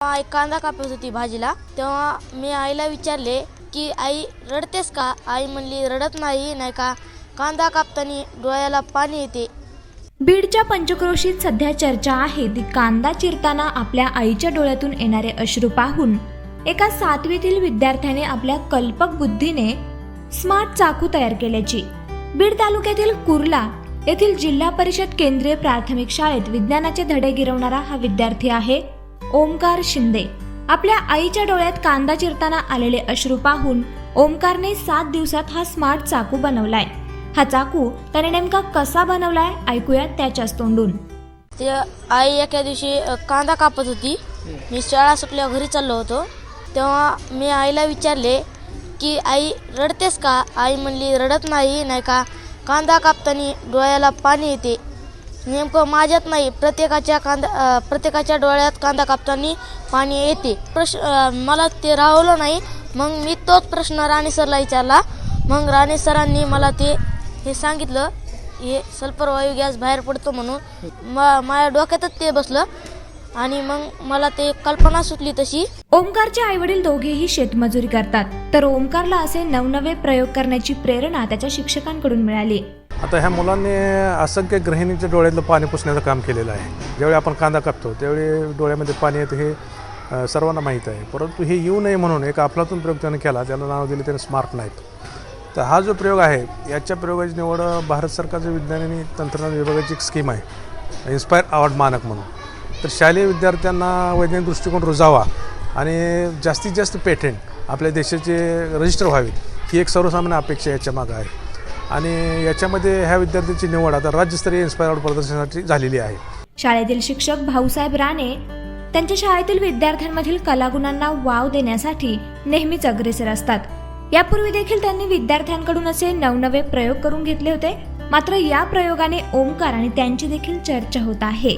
आई कांदा कापत होती भाजीला, तेव्हा मी आईला विचारले की आई रडतेस का? आई म्हणली रडत नाही का कांदा कापताना डोळ्याला पाणी येते. बीडच्या पंचक्रोशीत सध्या चर्चा आहे ती कांदा चिरताना आपल्या आईच्या डोळ्यातून येणारे अश्रू पाहून एका 7वीतील विद्यार्थ्याने आपल्या कल्पक बुद्धीने स्मार्ट चाकू तयार केल्याची. बीड तालुक्यातील कुर्ला येथील जिल्हा परिषद केंद्रीय प्राथमिक शाळेत विज्ञानाचे धडे गिरवणारा हा विद्यार्थी आहे ओमकार शिंदे. आपल्या आईच्या डोळ्यात कांदा चिरताना आलेले अश्रू पाहून ओमकारने 7 दिवसात हा स्मार्ट चाकू बनवलाय. हा चाकू त्याने नेमका कसा बनवलाय ऐकूया त्याच्याच तोंडून. ते आई एका दिवशी कांदा कापत होती. मी शाळा सुटल्यावर घरी चाललो होतो, तेव्हा मी आईला विचारले की आई रडतेस का? आई म्हणली रडत नाही का कांदा कापताना डोळ्याला पाणी येते. नेमकं माझ्यात नाही, प्रत्येकाच्या डोळ्यात कांदा कापताना पाणी येते. मला ते राहवलं नाही. मग मी तोच प्रश्न राणे सरला विचारला. मग राणे सरांनी मला हे सांगितलं, हे सल्फर वायू गॅस बाहेर पडतो म्हणून. माझ्या डोक्यातच ते बसलं आणि मग मला ते कल्पना सुचली तशी. ओमकारचे आईवडील दोघेही शेतमजुरी करतात, तर ओमकारला असे नवनवे प्रयोग करण्याची प्रेरणा त्याच्या शिक्षकांकडून मिळाली. आता ह्या मुलांनी असंख्य गृहिणीच्या डोळ्यातलं पाणी पुसण्याचं काम केलेलं आहे. ज्यावेळी आपण कांदा कापतो त्यावेळी डोळ्यामध्ये पाणी येतं हे सर्वांना माहीत आहे. परंतु हे येऊ नये म्हणून एक अफलातून प्रयोग त्याने केला, त्याला नाव दिले त्याने स्मार्ट नाईफ. तर हा जो प्रयोग आहे याच्या प्रयोगाची निवड भारत सरकारच्या विज्ञान आणि तंत्रज्ञान विभागाची एक स्कीम आहे, इन्स्पायर अवॉर्ड मानक म्हणून. तर शालेय विद्यार्थ्यांना वैज्ञानिक दृष्टिकोन रुजावा आणि जास्तीत जास्त पेटंट आपल्या देशाचे रजिस्टर व्हावीत ही एक सर्वसामान्य अपेक्षा याच्या मागं आहे. आणि याच्यामध्ये ह्या विद्यार्थ्यांची निवड आता राज्यस्तरीय इन्स्पायर अवॉर्ड प्रदर्शनासाठी झालेली आहे. शाळेतील शिक्षक भाऊसाहेब राणे त्यांच्या शाळेतील विद्यार्थ्यांमधील कलागुणांना वाव देण्यासाठी नेहमीच अग्रेसर असतात. यापूर्वी देखील त्यांनी विद्यार्थ्यांकडून असे नवनवे प्रयोग करून घेतले होते. मात्र या प्रयोगाने ओमकार आणि त्यांची देखील चर्चा होत आहे.